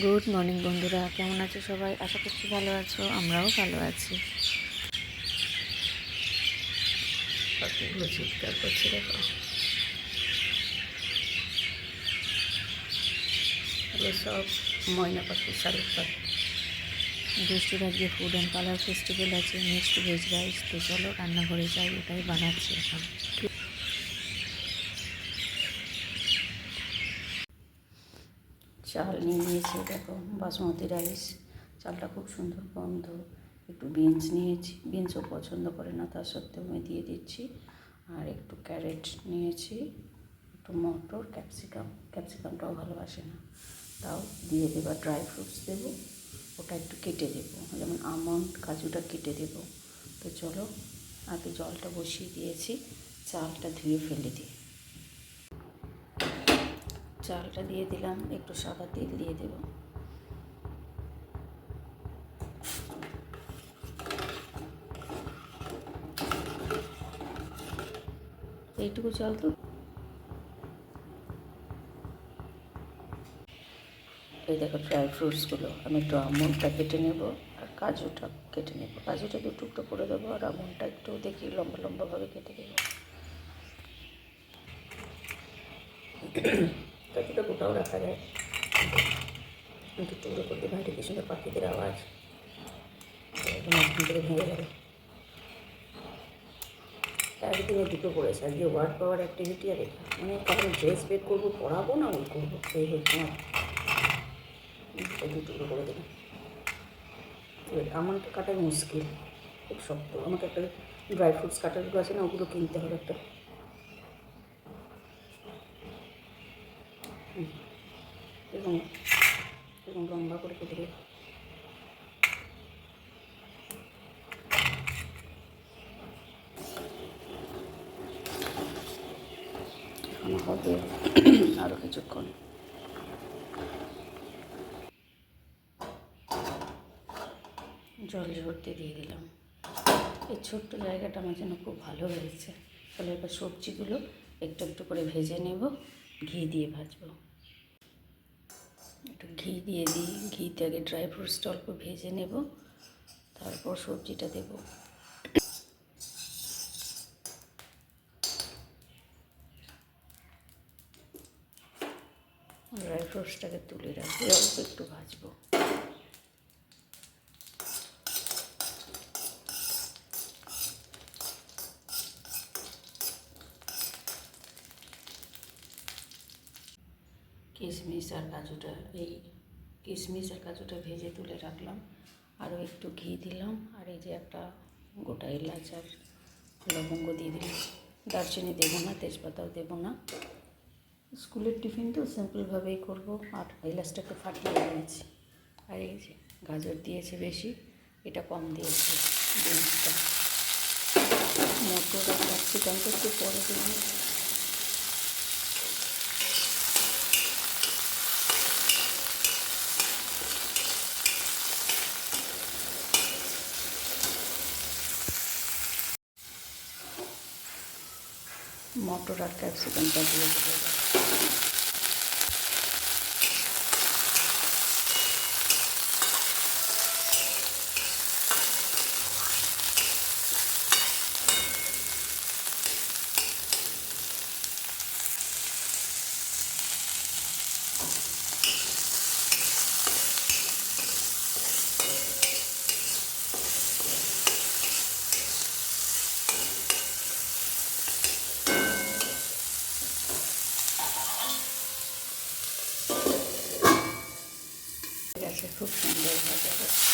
Good morning বন্ধুরা, কেমন আছো সবাই? আশা করছি ভালো আছো, আমরাও ভালো আছি। পাখিগুলো চিৎকার করছে, দেখো। এগুলো সব ময়না পাখি, শালিক পাখি। বৃষ্টির আজকে ফুড অ্যান্ড কালার ফেস্টিভ্যাল আছে, মিক্সড ভেজ রাইস। তো চলো রান্নাঘরে যাই, ওটাই বানাচ্ছি এখন। চাল নিয়ে নিয়েছি, দেখো, বাসমতি রাইস। চালটা খুব সুন্দর গন্ধ। একটু বিনস নিয়েছি, বিনসও পছন্দ করে না, তা সত্ত্বেও আমি দিয়ে দিচ্ছি। আর একটু ক্যারেট নিয়েছি, একটু মটর, ক্যাপসিকামটাও ভালোবাসে না, তাও দিয়ে দেবো। ড্রাই ফ্রুটস দেবো, ওটা একটু কেটে দেবো, যেমন আমন্ড, কাজুটা কেটে দেবো। তো চলো, আগে জলটা বসিয়ে দিয়েছি, চালটা ধুয়ে ফেলে দিই। চালটা দিয়ে দিলাম, একটু সাদা তেল দিয়ে দেবো। এইটুকু চাল তো। এই দেখো ড্রাই ফ্রুটসগুলো, আমি একটু আমন্ডটা কেটে নেব আর কাজুটা কেটে নেব। কাজুটা দু টুকরো করে দেবো আর আমন্ডটা একটু দেখি লম্বা লম্বাভাবে কেটে দেবো। কাজুটা গোটাও রাখা যায়, একটু টুকরো করে দেবো। বাইরে কি সুন্দর পাখিদের আওয়াজ, মাঝখান থেকে ভেঙে যাবে। একদিনে দুটো পড়েছে, আজকে ওয়ার্ড পাওয়ার অ্যাক্টিভিটি আর এটা, মানে কারণ ড্রেস বের করবো, পড়াবো না ওই করবো, এই হচ্ছে আমার। দু টুকরো করে দেবো। আমন্ডটা কাটাই মুশকিল, খুব শক্ত। আমাকে একটা ড্রাই ফ্রুটস কাটারগুলো আছে না, ওগুলো কিনতে হবে একটা। এবং এবং লম্বা করে কেটে দেবো। এখন হবে আরও কিছুক্ষণ। জল ঝরতে দিয়ে দিলাম। এই ছোট্ট জায়গাটা আমার জন্য খুব ভালো হয়েছে। তাহলে এবার সবজিগুলো একটু একটু করে ভেজে নেব, ঘি দিয়ে ভাজবো। একটু ঘি দিয়ে দিই, ঘিতে আগে ড্রাই ফ্রুটসটা অল্প ভেজে নেব, তারপর সবজিটা দেব। ড্রাই ফ্রুটসটাকে তুলে রাখবো, অল্প একটু ভাজবো। কিশমিশ আর কাজুটা ভেজে তুলে রাখলাম। আরও একটু ঘি দিলাম, আর এই যে একটা গোটা এলাচ আর লবঙ্গ দিয়ে দিলাম। দারচিনি দেবো না, তেজপাতাও দেবো না। স্কুলের টিফিন তো সিম্পলভাবেই করবো। আর এলাচটাকে ফাটিয়ে দিয়েছি। আর এই যে গাজর দিয়েছে বেশি, এটা কম দিয়েছি। বিনসটা, মটর আর ক্যাপসিকামটা একটু পরে দেবো। মটর আর ক্যাপসিকামটা দিয়ে দেবো। ঠিক আছে, খুব সুন্দর ভাজা হচ্ছে।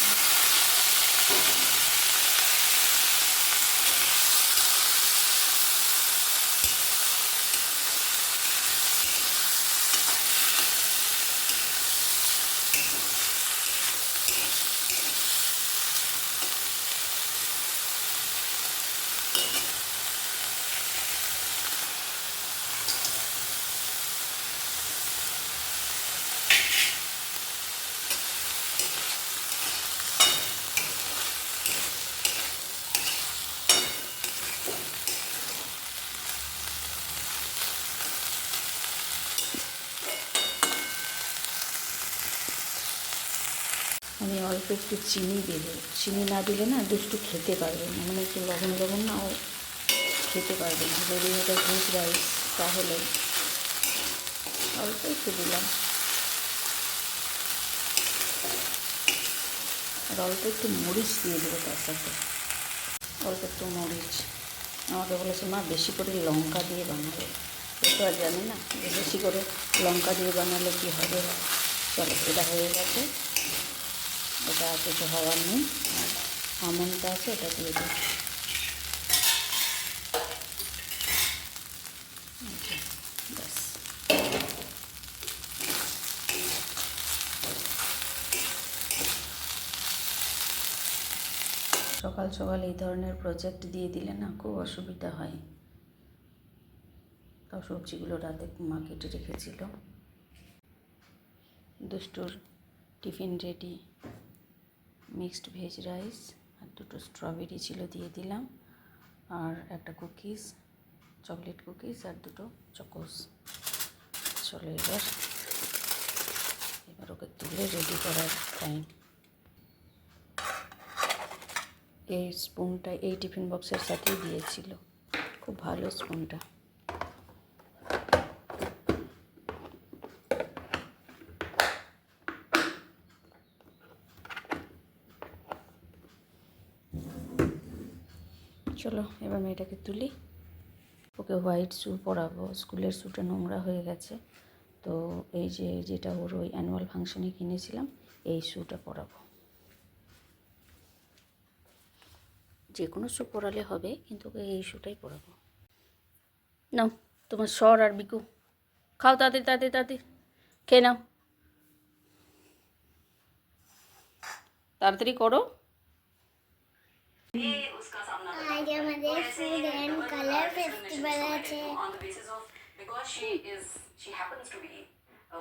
আমি অল্প একটু চিনি দেবো, চিনি না দিলে না দুষ্টু খেতে পারবে না, মানে একটু লবণ লবণ না ও খেতে পারবে না। যদি এটা ভেজ রাইস তাহলে অল্প একটু দিলাম, আর অল্প একটু মরিচ দিয়ে দেবো তার সাথে, অল্প একটু মরিচ। আমাকে বলেছে মা বেশি করে লঙ্কা দিয়ে বানাবে, তো আর জানি না যে বেশি করে লঙ্কা দিয়ে বানালে কী হবে। চলো, এটা হয়ে গেছে, এটা আর কিছু হওয়ার নেই। আর আমনটা আছে, এটা দিয়ে দিই। ব্যাস, সকাল সকাল এই ধরনের প্রজেক্ট দিয়ে দিলে না খুব অসুবিধা হয়। তাও সবজিগুলো রাতে মা কেটে রেখেছিল। দুষ্টুর tiffin ready, mixed veg rice আর দুটো স্ট্রবেরি ছিল দিয়ে দিলাম, আর একটা কুকিজ, চকলেট কুকিজ আর দুটো চকোস। চলো এবার ওকে তুলে রেডি করার টাইম। এই স্পুনটা এই টিফিন বক্সের সাথেই দিয়েছিল, খুব ভালো স্পুনটা। চলো এবার মেয়েটাকে তুলি, ওকে হোয়াইট শ্যু পরাবো, স্কুলের শ্যুটা নোংরা হয়ে গেছে। তো এই যে যেটা ওর ওই অ্যানুয়াল ফাংশনে কিনেছিলাম এই শ্যুটা পরাবো। যে কোনো শ্যু পরালে হবে, কিন্তু ওকে এই শ্যুটাই পরাবো। নাও তোমার সর আর বিকু, খাও তাড়াতাড়ি তাড়াতাড়ি তাড়াতাড়ি খেয়ে নাও, তাড়াতাড়ি করো। आज हमारे फूड एंड कलर फेस्टिवल আছে।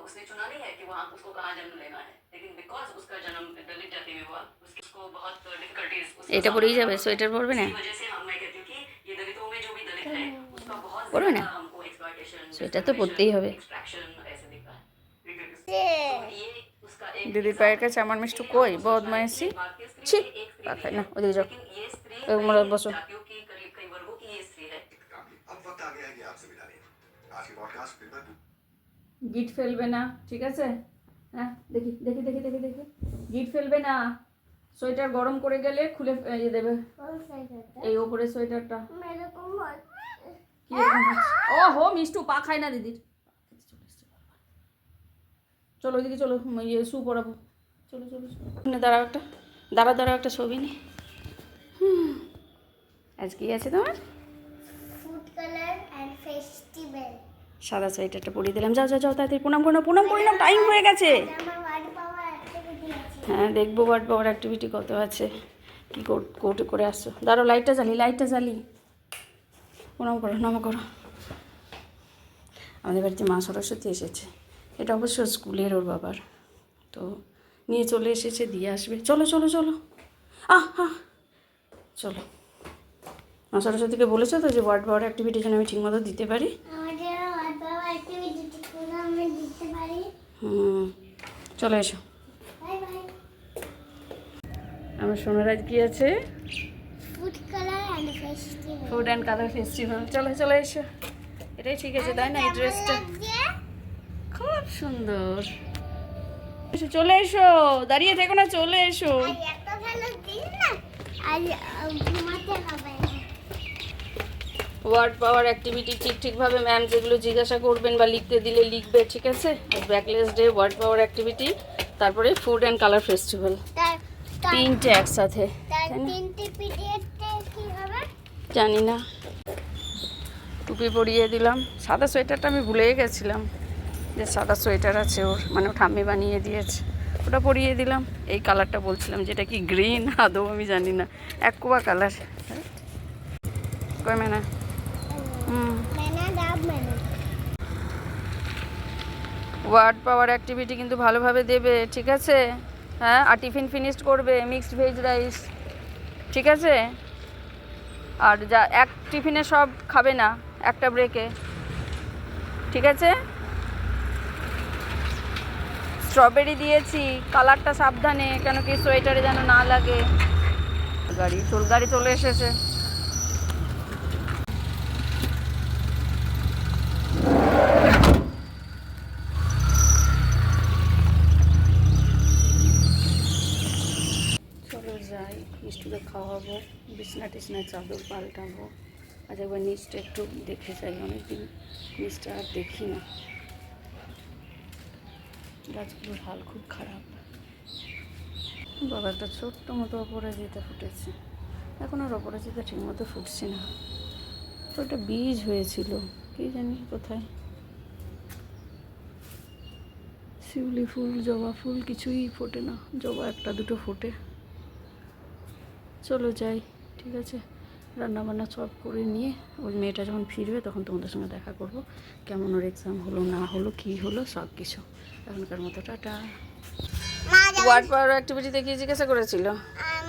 उसने चुना नहीं है कि वहाँ उसको कहाँ जन्म लेना है, लेकिन बिकॉज उसका जन्म दलित जाति में हुआ, उसको बहुत डिफिकल्टीज, এটা পরেই যাবে, সোয়েটার পরবে না, वजह से हम मैं कहती हूँ कि ये दलितों में जो भी दलित है उसका बहुत পরবে না, ज्यादा हमको एक्सप्लॉयटेशन, সোয়েটার তো পরতেই হবে। एक्सट्रैक्शन ऐसे दिखता है। যে तो ये उसका एक দিদির পায়ের কাছে আমার মিষ্টু কই বদমাইশি, ছি পাখায় না, ওদিকে যাও, ये स्त्री তোমরা বসো। जातियों की करीब कई वर्गों की ये स्त्री है। अब वक्त आ गया है कि आपसे विदा लें। आज की पॉडकास्ट पेपर গিট ফেলবে না, ঠিক আছে? হ্যাঁ দেখি দেখি দেখি দেখি দেখি, গিট ফেলবে না, সোয়েটার গরম করে গেলে খুলে দেবে। কোন সাইডটা এই ওপরে সোয়েটারটা মেরে কো কি রকম হচ্ছে? ও হো মিষ্টু পা খায় না দিদির। চলো ওইদিকে চলো, ইয়ে শু পরাবো, চলো চলো চলো। দাঁড়াও একটা, দাঁড়াও একটা ছবি নি। আজ কি আছে তোমার? Food colour and festival. সাদা সোয়েটারটা পরিয়ে দিলাম, যাও যাও যাও তাড়াতাড়ি প্রণাম করে নাও, টাইম হয়ে গেছে। আমার ওয়ার্ড পাওয়ার অ্যাক্টিভিটি আছে। হ্যাঁ দেখবো ওয়ার্ড পাওয়ার অ্যাক্টিভিটি কত আছে, কী কোর্টে করে আসছো। দাঁড়াও লাইটটা জ্বালি, প্রণাম করো, নম করো। আমাদের বাড়িতে মা সরস্বতী এসেছে, এটা অবশ্য স্কুলের ওর বাবার, তো নিয়ে চলে এসেছে, দিয়ে আসবে। চলো চলো চলো, চলো। মা সরস্বতীকে বলেছো তো যে ওয়ার্ড পাওয়ার অ্যাক্টিভিটি যেন আমি ঠিকমতো দিতে পারি। আমাদের ওয়ার্ড পাওয়ার অ্যাক্টিভিটি ঠিক আমরা দিতে পারি। চলো এসো। Bye bye. আমার সোনারাজ কি আছে? Food colour and festival. Food and colour festival. চলো চলো এসো, এটাই ঠিক আছে তাই না? এই ড্রেসটা খুব সুন্দর। এসো চলে এসো, দাঁড়িয়ে থেকো না, চলে এসো। এত ভালো দিন না, আজ ঘুমাতে হবে না। ওয়ার্ড পাওয়ার অ্যাক্টিভিটি ঠিকভাবে ম্যাম যেগুলো জিজ্ঞাসা করবেন বা লিখতে দিলে লিখবে, ঠিক আছে? ব্যাকলেস ডে, ওয়ার্ড পাওয়ার অ্যাক্টিভিটি, তারপরে ফুড অ্যান্ড কালার ফেস্টিভ্যাল, তিনটে একসাথে। তার তিনটে পিরিয়ডে কি হবে জানি না। টুপি পরিয়ে দিলাম, সাদা সোয়েটারটা আমি ভুলেই গেছিলাম যে সাদা সোয়েটার আছে ওর, মানে ও ঠাম্মি বানিয়ে দিয়েছে, ওটা পরিয়ে দিলাম। এই কালারটা বলছিলাম যেটা কি গ্রিন, আদৌ আমি জানি না, অ্যাকোয়া কালার। কই মেনা? মেনা ডাব মেনা। ওয়ার্ড পাওয়ার অ্যাক্টিভিটি কিন্তু ভালোভাবে দেবে, ঠিক আছে? হ্যাঁ, আর টিফিন ফিনিশড করবে মিক্সড ভেজ রাইস, ঠিক আছে? আর যা এক টিফিনে সব খাবে না, একটা ব্রেকে, ঠিক আছে? স্ট্রবেরি দিয়েছি, কালারটা সাবধানে, কেন কি সোয়েটারে যেন না লাগে। গাড়ি চলে এসেছে। চলো যাই, মিষ্টিকে খাওয়াবো, বিছনা টিছনায় চাদর পাল্টাবো। আজ একবার নিচটা একটু দেখে যাই, অনেকদিন নিচটা আর দেখি না। গাছগুলোর হাল খুব খারাপ। বাবা একটা ছোট্ট মতো অপরাজিতা ফুটেছে, এখন আর অপরাজিতা ঠিক মতো ফুটছে না। ওটা বীজ হয়েছিল, কি জানি কোথায়। শিউলি ফুল, জবা ফুল কিছুই ফোটে না, জবা একটা দুটো ফোটে। চলো যাই, ঠিক আছে। রান্নাবান্না সব করে নিয়ে ওই মেয়েটা যখন ফিরবে তখন তোমাদের সঙ্গে দেখা করব, কেমন ওর এক্সাম হলো না হলো কী হলো সব কিছু। এখনকার মতো টাটা। ওয়ার্ড পাওয়ার অ্যাক্টিভিটিতে কি জিজ্ঞাসা করেছিল?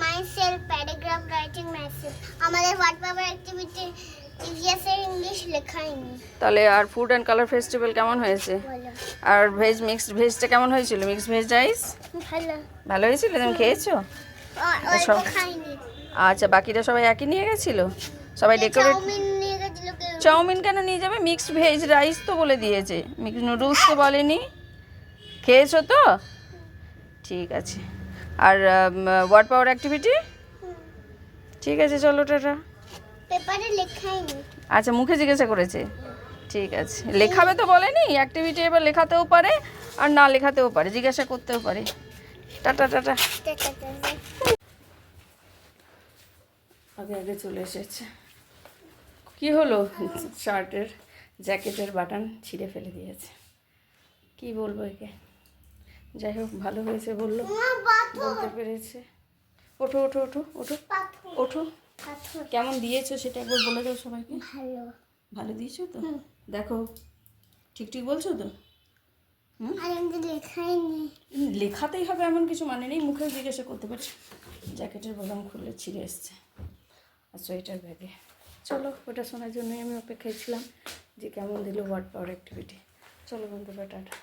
Myself paragraph writing myself. আমাদের ওয়ার্ড পাওয়ার অ্যাক্টিভিটি ইভিএসের ইংলিশ লেখাইনি। তাহলে আর ফুড অ্যান্ড কালার ফেস্টিভ্যাল কেমন হয়েছে? বলো। আর ভেজ মিক্সড ভেজটা কেমন হয়েছিল? মিক্সড ভেজ রাইস ভালো। ভালো হয়েছিল, তুমি খেয়েছো? অল্প সব- খাইনি। আচ্ছা, বাকিরা সবাই একই নিয়ে গেছিল? সবাই ডেকোরেট। চাউমিন নিয়ে গেছিল কেউ। চাউমিন কেন নিয়ে যাবে? মিক্সড ভেজ রাইস তো বলে দিয়েছে, মিক্সড নুডলস তো বলেনি। খেয়েছো তো? ঠিক আছে। আর ওয়ার্ড পাওয়ার অ্যাক্টিভিটি? ঠিক আছে, চলো টাটা। পেপারে লেখাইনি। আচ্ছা, মুখে জিজ্ঞাসা করেছে, ঠিক আছে। লেখাবে তো বলেনি, অ্যাক্টিভিটি এবার লেখাতেও পারে আর না লেখাতেও পারে, জিজ্ঞাসা করতেও পারে। Tata tata. আগে চলে এসেছে। কি হলো? শার্টের জ্যাকেটের বাটন ছিঁড়ে ফেলে দিয়েছে, কি বলবো একে। যাই হোক, ভালো হয়েছে বললো, বলতে পেরেছে। ওঠো ওঠো ওঠো ওঠো ওঠো। কেমন দিয়েছো সেটা একবার বলে দাও সবাইকে। ভালো। ভালো দিয়েছো তো? দেখো ঠিক ঠিক বলছো তো? আর আমি লেখাইনি। লেখাতেই হবে এমন কিছু মানে নেই, মুখেও জিজ্ঞাসা করতে পারছি। জ্যাকেটের বোতাম খুলে ছিঁড়ে এসছে। আর সোয়েটার ব্যাগে। চলো, ওটা শোনার জন্যই আমি অপেক্ষায় ছিলাম যে কেমন দিল ওয়ার্ড পাওয়ার অ্যাক্টিভিটি। চলো বন্ধুরা, টাটা।